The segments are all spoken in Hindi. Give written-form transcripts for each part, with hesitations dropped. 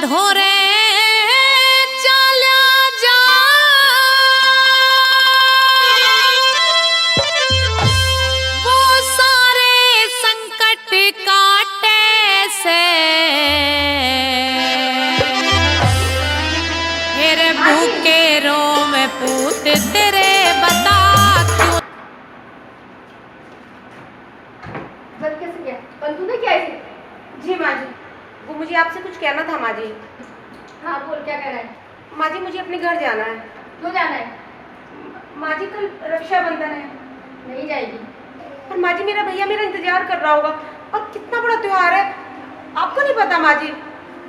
ढोरे चला जा वो सारे संकट काटे से मेरे भूखे रो में पूत तेरे बता क्यों। कैसे किया? कल तूने क्या ऐसे? जी माँ जी, वो मुझे आपसे कुछ कहना था माँ जी। हाँ बोल, क्या कह रहा है? माँ जी मुझे अपने घर जाना है। क्यों जाना है? माँ जी कल रक्षाबंधन है। नहीं जाएगी। और माँ जी मेरा भैया मेरा इंतजार कर रहा होगा, और कितना बड़ा त्योहार है, आपको नहीं पता माँ जी?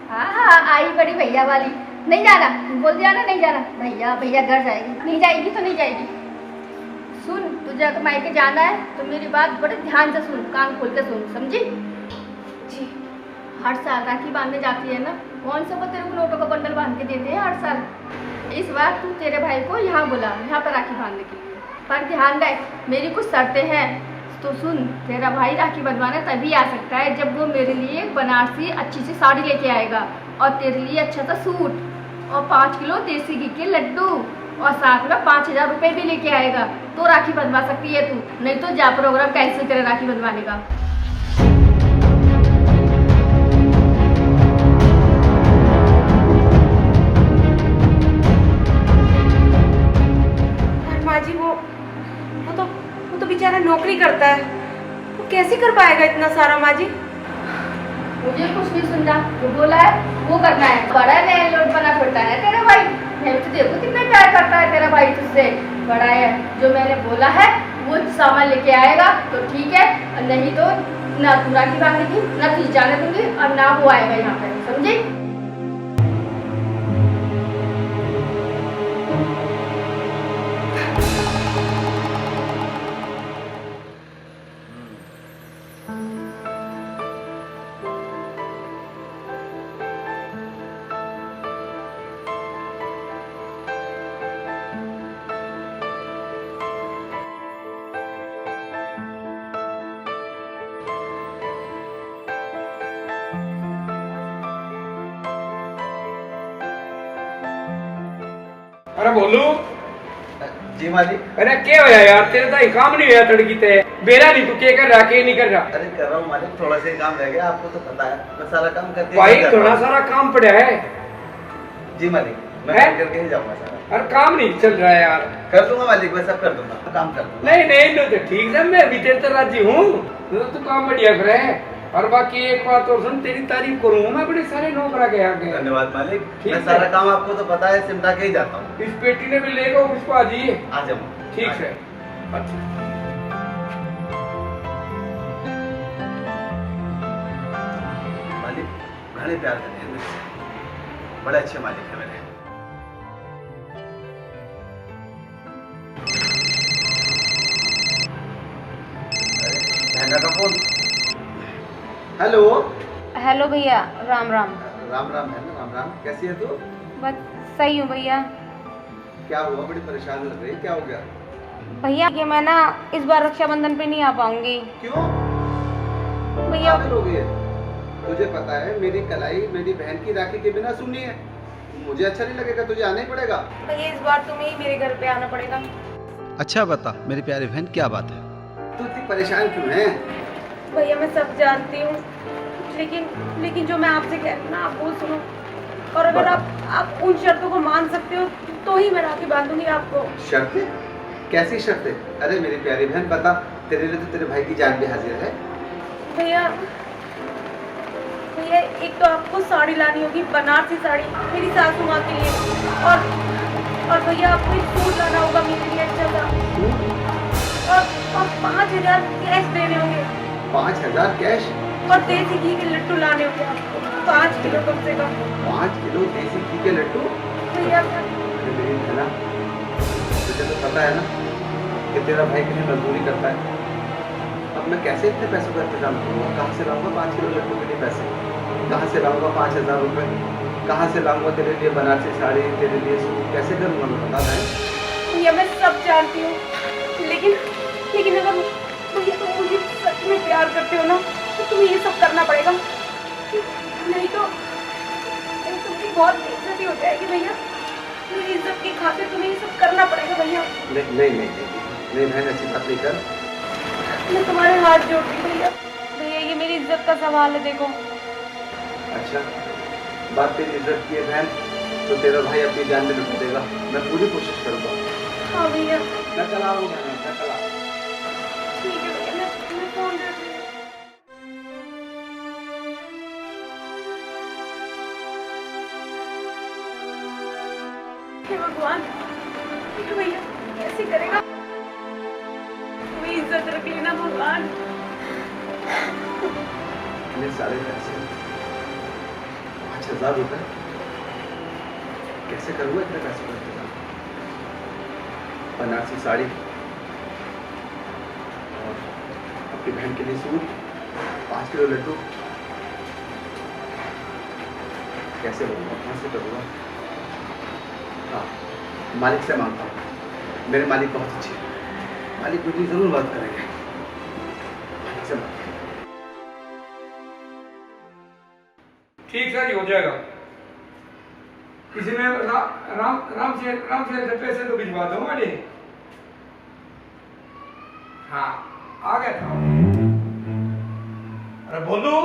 हाँ हाँ, आई बड़ी भैया वाली। नहीं जाना, बोल दिया ना नहीं जाना। भैया भैया घर जाएगी, नहीं जाएगी तो नहीं जाएगी। सुन, तुझे अगर मायके जाना है तो मेरी बात बड़े ध्यान से सुन, कान खोल के सुन, समझी? जी। हर साल राखी बांधने जाती है ना, कौन सा वो तेरे को नोटों का बंडल बांध के देते हैं हर साल। इस बार तू तेरे भाई को यहाँ बुला, यहाँ पर राखी बांधने के लिए। पर ध्यान रख, मेरी कुछ शर्तें हैं तो सुन। तेरा भाई राखी बंधवाने तभी आ सकता है जब वो मेरे लिए बनारसी अच्छी सी साड़ी लेके आएगा, और तेरे लिए अच्छा सा सूट, और 5 किलो देसी घी के लड्डू, और साथ में 5000 रुपये भी लेके आएगा, तो राखी बंधवा सकती है तू। नहीं तो जा प्रोग्राम कैंसिल तेरा राखी बंधवाने का। माँ जी वो तो बेचारा नौकरी करता है, वो कैसे कर पाएगा इतना सारा माँ जी? मुझे कुछ नहीं सुनना, जो बोला है वो करना है। बड़ा है, लोट बना फिरता है तेरा भाई। मैं तो देखो कितना प्यार करता है तेरा भाई तुझसे। बड़ा है, जो मैंने बोला है वो सामान लेके आएगा तो ठीक है, और नहीं तो ना तू राखी बांधेगी, ना तुझे जाने दूंगी, और ना वो आएगा यहाँ पे, समझी? अरे बोलू। जी माँ जी। अरे क्या होया यार, तेरे तो काम नहीं होया तड़की ते बेरा नहीं, तू क्या कर रहा के नहीं कर रहा? अरे कर रहा हूँ मालिक, थोड़ा सा ही काम रह गया, आपको तो पता है मैं सारा काम करके भाई घना सारा काम पड़ा है। जी मालिक, मैं करके ही जाऊंगा सारा। अरे काम नहीं चल रहा है यार। कर दूंगा मालिक, मैं सब कर दूंगा, काम कर दूंगा। नहीं नहीं नो तो ठीक है, मैं भी तेरे राजी हूँ, तू काम बढ़िया करे। और बाकी एक बात और सुन, तेरी तारीफ करूँ मैं बड़े सारे नौकरा के आगे। धन्यवाद मालिक, मैं सारा काम आपको तो पता है सिमटा के ही जाता हूँ। इस पेटी ने भी लेगा उसको आ जाइए। आ जाऊँ। ठीक है। अच्छा मालिक बड़े प्यार करते हैं मुझसे, बड़े अच्छे मालिक है मेरे। बहना का फोन। हेलो। हेलो भैया, राम राम। राम राम है ना, राम राम। कैसी है तू? बस सही हूँ भैया। क्या हुआ, बड़ी परेशान लग रही है, क्या हो गया? भैया कि मैं ना इस बार रक्षाबंधन पे नहीं आ पाऊंगी। क्यों? भैया पागल हो गई है? तुझे पता है मेरी कलाई मेरी बहन की राखी के बिना सुनी है, मुझे अच्छा नहीं लगेगा, तुझे आना ही पड़ेगा। भैया इस बार तुम्हें ही मेरे घर पे आना पड़ेगा। अच्छा बता मेरी प्यारी बहन, क्या बात है? तू इतनी परेशान क्यों है? भैया मैं सब जानती हूँ, लेकिन जो मैं आपसे कह रही हूँ ना, आप वो सुनो। और अगर आप उन शर्तों को मान सकते हो तो ही मैं राखी बांधूंगी आपको। शर्तें? कैसी शर्तें? अरे मेरी प्यारी बहन बता, तेरे लिए तो तेरे भाई की जान भी हाजिर है। भैया एक तो आपको साड़ी लानी होगी, बनारसी साड़ी मेरी सासू माँ के लिए, और भैया आपको एक सूट लाना होगा मेरे लिए अच्छा सा, और 5000 कैश देने होंगे। 5000 कैश? और देसी घी के लड्डू लाने होंगे आपको 5 किलो कम से कम। 5 किलो देसी घी के लड्डू? भैया मेरी बहना, तुझे तो पता है ना कि तेरा भाई कितनी मजदूरी करता है, अब मैं कैसे इतने पैसों का इंतजाम करूँगा? कहाँ से लाऊंगा 5 किलो लड्डू के लिए पैसे? कहाँ से लाऊंगा 5000 रुपये? कहाँ से लाऊंगा तेरे लिए बनारसी साड़ी, तेरे लिए सूट? कैसे करूँगा मैं, बता रहे? ये मैं सब जानती हूँ, लेकिन अगर भैया तुम मुझे सच में प्यार करते हो ना, तो तुम्हें ये सब करना पड़ेगा। नहीं तो बहुत बेइज्जती हो जाएगी भैया। मेरी इज्जत की खातिर तुम्हें ये सब करना पड़ेगा भैया। नहीं बहन, ऐसी बात नहीं कर। मैं तुम्हारे हाथ जोड़ती हूँ भैया। भैया ये मेरी इज्जत का सवाल है, देखो। अच्छा, बात तेरी इज्जत की है बहन, तो तेरा भाई अपनी जान में लुटा देगा। मैं पूरी कोशिश करूँगा। हाँ भैया। मैं कल आऊँगा, मैं कल आऊँगा। ठीक है भैया, मैं फोन रख रही हूँ। हे भगवान, ये भैया कैसे करेगा? मेरी इज्जत रख लेना भगवान। इतने सारे पैसे, 5,000 रुपए, कैसे करूँगा इतने पैसों का इंतजाम? बनारसी साड़ी और अपनी बहन के लिए सूट, 5 किलो लड्डू, कैसे करूँगा, कहाँ से करूँगा? हाँ, मालिक से मांगता हूँ। मेरे मालिक बहुत अच्छे हैं, मालिक मुझे जरूर मदद करेंगे। मालिक से मांगता हूँ। ठीक सर, हो जाएगा। किसी ने राम से पैसे तो भिजवा दो हमारे। हाँ, आ गया था। अरे बोलू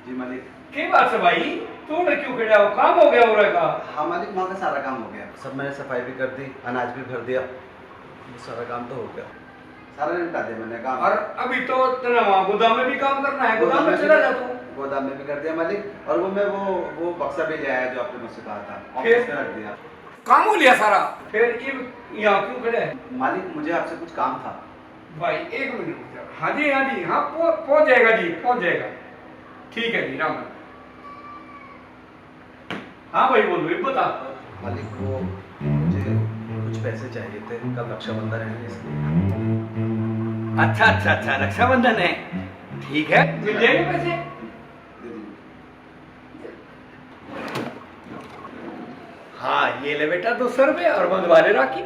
जी मालिक। क्या बात है भाई, तू क्यों खड़ा हो? काम हो गया हो रहा का? हाँ मालिक, वहाँ का सारा काम हो गया। सब मैंने सफाई भी कर दी, अनाज भी भर दिया, वो सारा काम तो हो गया। सारा निपटा दिया मैंने काम। और अभी तो तेरा वहाँ गोदाम में भी काम करना है। गोदाम में चला जा तू। गोदाम में भी कर दिया मालिक, और वो मैं वो बक्सा भी ले आया जो आपने मुझसे कहा था, फिर? ऑफिस में रख दिया। काम हो लिया सारा? फिर ये यहाँ क्यों खड़े है? मालिक मुझे आपसे कुछ काम था। भाई 1 मिनट रुक जाओ। हाँ जी, हाँ जी, हाँ पहुँच जाएगा जी, पहुँच जाएगा। ठीक है जी, राम राम। हाँ भाई बोलो, एक बता। मालिक वो मुझे कुछ पैसे चाहिए थे, कल रक्षाबंधन है इसलिए। अच्छा, रक्षाबंधन है, ठीक है, मिल जाएंगे पैसे। दे दीजिए। हाँ ये ले बेटा 200 रुपये और बंधवा ले राखी।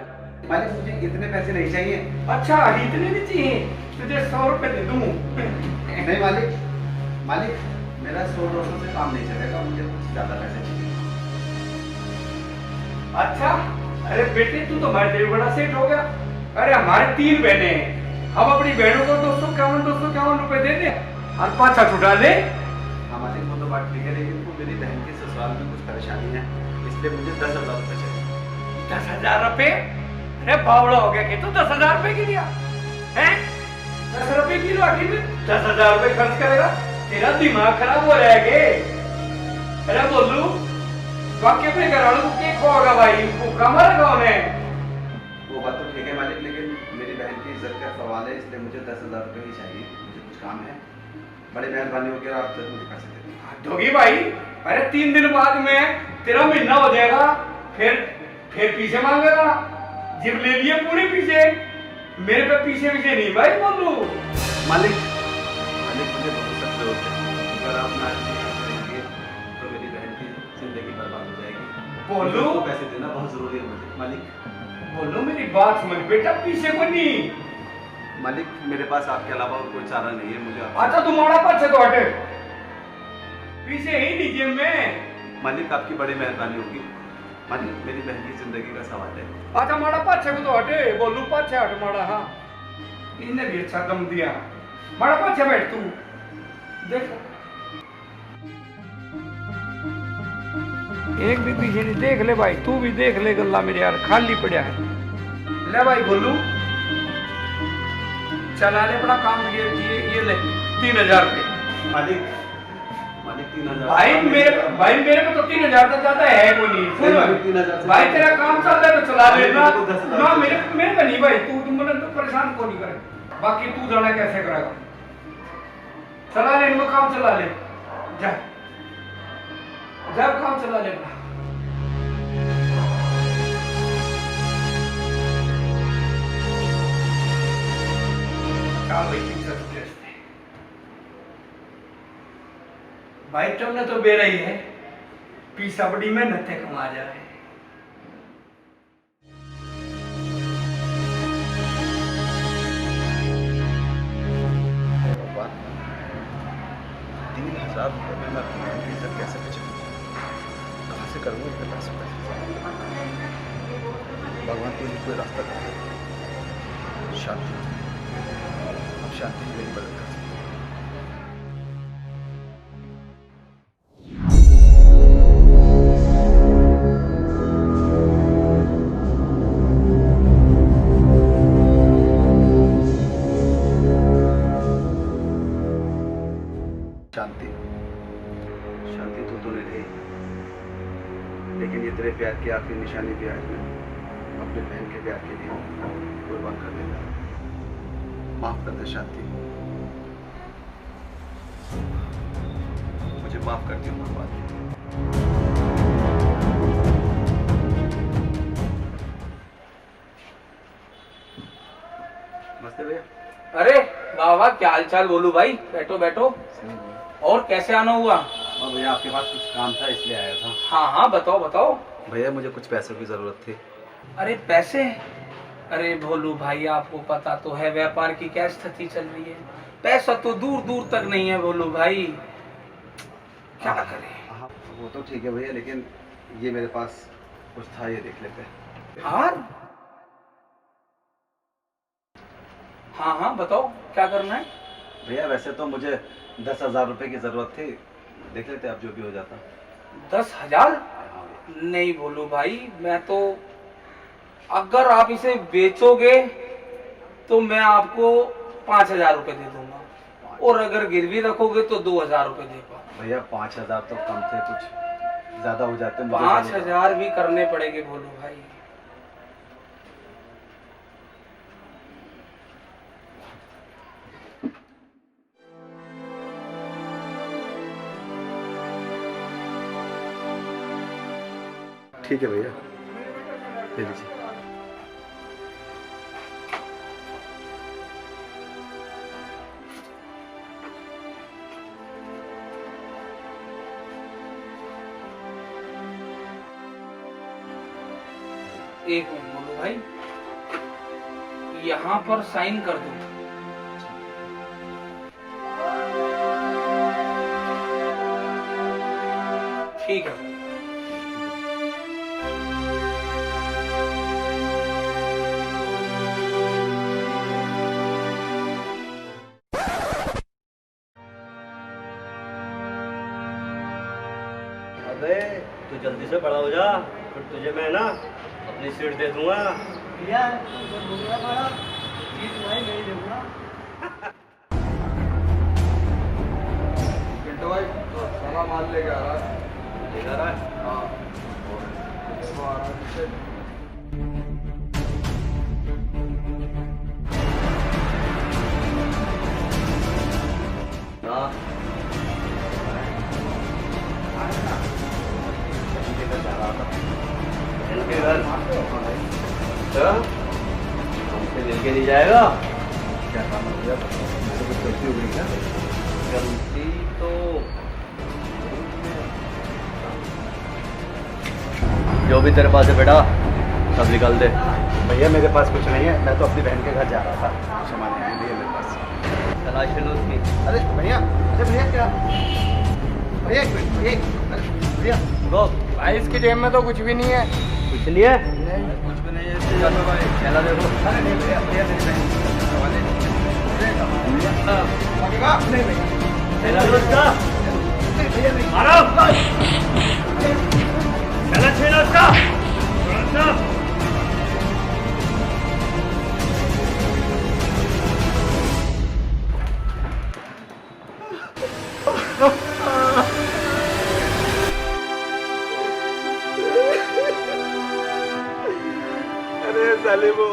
मालिक मुझे इतने पैसे नहीं चाहिए। अच्छा, इतने भी चाहिए? तुझे 100 रुपये दे दूँ। नहीं मालिक मेरा 100-200 से काम नहीं चलेगा, मुझे कुछ ज्यादा पैसे चाहिए। अच्छा, अरे बेटे तू तो हमारे लिए बड़ा सेठ हो गया। अरे हमारे 3 बहनें हैं, हम अपनी बहनों को 251 रुपए दे दे और पाछा छुटा ले। हाँ मालिक, वो तो बात ठीक है, लेकिन वो मेरी बहन के ससुराल में कुछ परेशानी है, इसलिए मुझे 10,000 रुपये चाहिए। 10,000 रुपये? अरे बावड़ा हो गया कि तू 10,000 रुपये की लिया है? 10 रुपये की राखी में 10,000 रुपये खर्च करेगा? तेरा दिमाग खराब हो जाएगा। अरे बोलू, बाकी अपने घर वालों को क्या खोगा भाई, भूखा मर कौन है? वो बात तो ठीक है मालिक, लेकिन मेरी बहन की इज्जत का सवाल है, इसलिए मुझे 10,000 रुपये ही चाहिए। मुझे कुछ काम है, बड़ी मेहरबानी होगी आप जरूर मुझे पैसे दे दें। दोगी भाई? अरे 3 दिन बाद में तेरा महीना हो जाएगा, फिर पीछे मांगेगा। जिब ले लिए पूरे पीछे, मेरे पे पीछे नहीं भाई बोलू। मालिक मुझे बहुत सख्त जरूरत है, अगर आप ना करेंगे तो मेरी बहन की जिंदगी बर्बाद हो जाएगी। बोलू, तो पैसे देना बहुत जरूरी है मुझे मालिक। बोलो मेरी बात समझ बेटा, पीछे को नहीं। मालिक मेरे पास आपके अलावा और कोई चारा नहीं है, मुझे अच्छा तुम्हारा पाछे तो हटे, पीछे ही नहीं जेब में। मालिक आपकी बड़ी मेहरबानी होगी मालिक, मेरी बहन की जिंदगी का सवाल है। अच्छा माड़ा पाछे को तो हटे, बोलू पाछे हट माड़ा। हाँ इन्हें भी अच्छा दम दिया, माड़ा पाछे बैठ तू। देख एक भी पीछे नहीं, देख ले भाई, तू भी देख ले, गल्ला मेरे यार खाली पड़ा है। ले भाई बोलू, चला ले अपना काम, ये ले 3,000 रुपये। मालिक 3,000। भाई मेरे को तो 3,000 से ज्यादा है कोई नहीं। सुन 3,000 से भाई, तेरा काम चल रहा है तो चला ले ना। 10,000 ना मेरे पे नहीं भाई, तू मैंने तो परेशान को नहीं करे, बाकी तू जाना कैसे करेगा। चला ले इनको, काम चला ले, जा काम चला ले अपना। भाई तुमने तो बेरा ही है, पीसा बड़ी मेहनत है कमा जा रहे। भगवान, 3,000 रुपये में मैं अपनी बहन की इज्जत कैसे बचाऊं? कहाँ कैसे करूँ इतने पैसों का? भगवान तुझे कोई रास्ता कर दे। शांति, अब शांति ही मेरी मदद कर सकती है। शांति, शांति तो नहीं रही, लेकिन ये तेरे प्यार की आखिरी निशानी भी आज मैं अपने बहन के प्यार के लिए कुर्बान कर देता हूँ। माफ कर दे शांति, मुझे माफ कर दियो भगवान। नमस्ते भैया। अरे वाह वाह, क्या हाल चाल बोलू भाई, बैठो बैठो। और कैसे आना हुआ? और भैया आपके पास कुछ काम था इसलिए आया था। हाँ हाँ बताओ बताओ। भैया मुझे कुछ पैसों की जरूरत थी। अरे पैसे? अरे भोलू भाई, आपको पता तो है व्यापार की क्या स्थिति चल रही है। पैसा तो दूर दूर तक नहीं है भोलू भाई, क्या करें। हाँ वो तो ठीक है भैया, लेकिन ये मेरे पास कुछ था, ये देख लेते हैं। हार? हाँ हाँ बताओ क्या करना है। भैया वैसे तो मुझे 10,000 रुपए की जरूरत थी, देख लेते आप जो भी हो जाता। 10,000? नहीं भोलू भाई, मैं तो अगर आप इसे बेचोगे तो मैं आपको 5,000 रुपए दे दूंगा, और अगर गिरवी रखोगे तो 2,000 रुपए दे पाऊंगा। भैया 5,000 तो कम थे, कुछ ज्यादा हो जाते। 5,000 भी करने पड़ेंगे भोलू भाई। ठीक है भैया, ले लीजिए। एक मिनट बोलो भाई, यहाँ पर साइन कर दो। ठीक है। अबे तू जल्दी से बड़ा हो जा, फिर तुझे मैं ना अपनी सीट दे दूंगा। पिंटू भाई सारा माल लेके आ रहा है। लेकर आ रहा है? हाँ, वो आ रहा है पीछे। हाँ इनके घर हमसे मिलके नहीं जाएगा। क्या काम हो गया? मुझसे कुछ गलती हो गई क्या? गलती तो जो भी तेरे पास है बेटा सब निकाल दे। भैया मेरे पास कुछ नहीं है, मैं तो अपनी बहन के घर जा रहा था, सामान नहीं है मेरे पास। तलाश लो उसकी। अरे भैया, अरे भैया क्या? भैया एक मिनट, अरे भैया गो भाई इसकी जेब में तो कुछ भी नहीं है। कुछ नहीं है? कुछ भी नहीं है इससे जानो भाई। चला देखो। अरे नहीं भैया, भैया मेरी बहन नहीं भैया। चला दो उसका। भैया नहीं। मारो। चला छीना उसका। उसका। अरे साले वो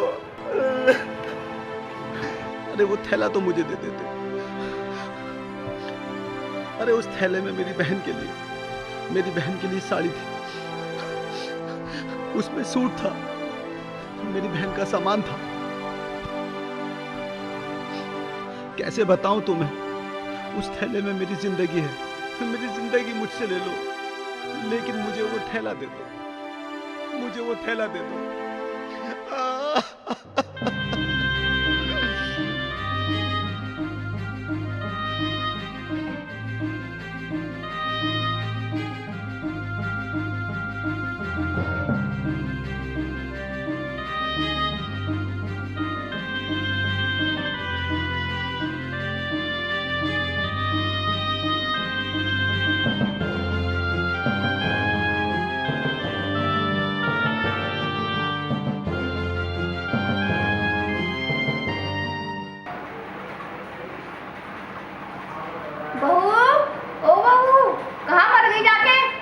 थैला तो मुझे दे देते। अरे उस थैले में मेरी बहन के लिए साड़ी थी, उसमें सूट था, मेरी बहन का सामान था। कैसे बताऊं तुम्हें, उस थैले में मेरी जिंदगी है। मेरी जिंदगी मुझसे ले लो, लेकिन मुझे वो थैला दे दो, मुझे वो थैला दे दो।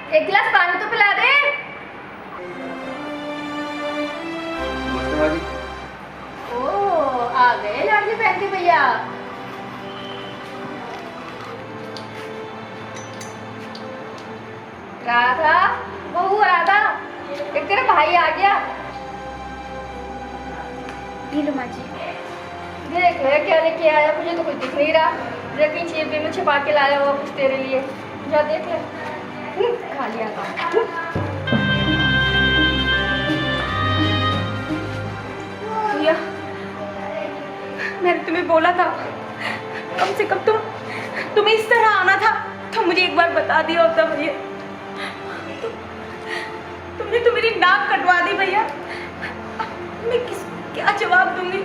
एक गिलास पानी तो पिला दे। नमस्ते माँ जी। ओ आ गए लाडली बहन के भैया। राधा, बहू राधा, एक तेरा भाई आ गया। लो माँ जी। देख ले क्या लेके आया, मुझे तो कुछ दिख नहीं रहा। लेकिन जेब में छिपा के लाया हुआ कुछ तेरे लिए। जा देख ले। खा लिया था। भैया, मैंने तुम्हें बोला था कम से कम तुम्हें इस तरह आना था तो मुझे एक बार बता दिया होता भैया। तुमने तो मेरी नाक कटवा दी भैया। मैं क्या जवाब दूंगी?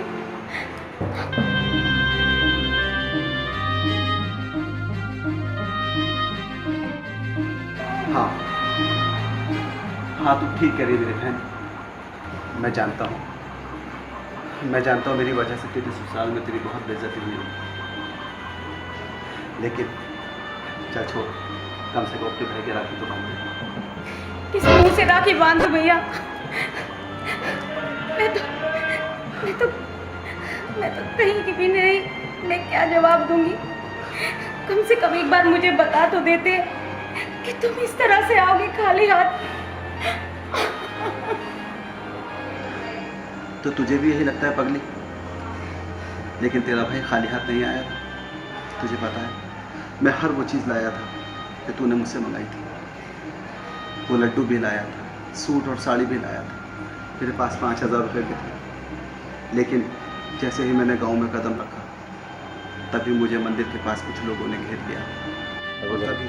हाँ हाँ, तुम ठीक कह रही मेरी बहन। मैं जानता हूँ मेरी वजह से तेरे ससुराल में तेरी बहुत बेइज्जती हुई है। लेकिन चल छोड़, कम से कम अपने भाई के राखी तो बांध दे। किस मुंह से राखी बांधू भैया? मैं तो कहीं की भी नहीं। मैं क्या जवाब दूंगी? कम से कम एक बार मुझे बता तो देते कि तुम इस तरह से आओगे खाली हाथ। तो तुझे भी यही लगता है पगली? लेकिन तेरा भाई खाली हाथ नहीं आया था। तुझे पता है, मैं हर वो चीज़ लाया था कि तूने मुझसे मंगाई थी। वो लड्डू भी लाया था, सूट और साड़ी भी लाया था। मेरे पास 5,000 रुपये भी थे। लेकिन जैसे ही मैंने गांव में कदम रखा, तभी मुझे मंदिर के पास कुछ लोगों ने घेर लिया। और तभी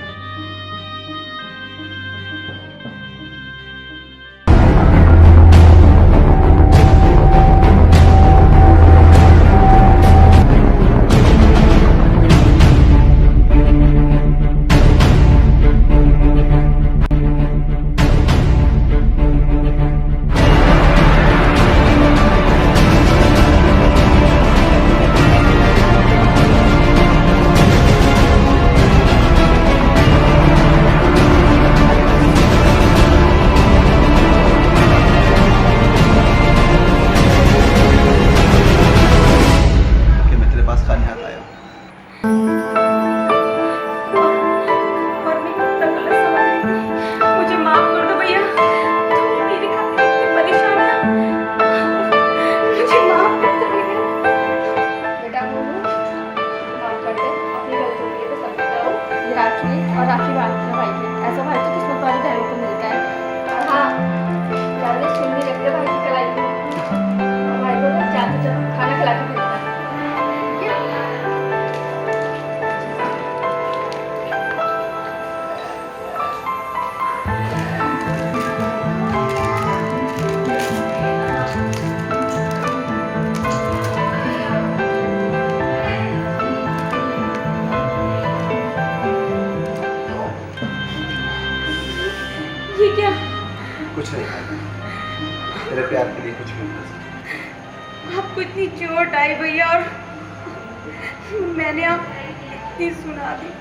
और राखी बांधना भाई की। ऐसा भाई तो किस्मत वाली बहनों को मिलता है। और हाँ, ज़्यादा सुनने लगते भाई की कलाई को। और भाई को ज़्यादा खाना खिला के भेजता है। ठीक है? ये क्या? कुछ नहीं खाया। तेरे प्यार के लिए कुछ भी नहीं कर सकता। आपको इतनी चोट आई भैया और मैंने आप इतनी सुना दी।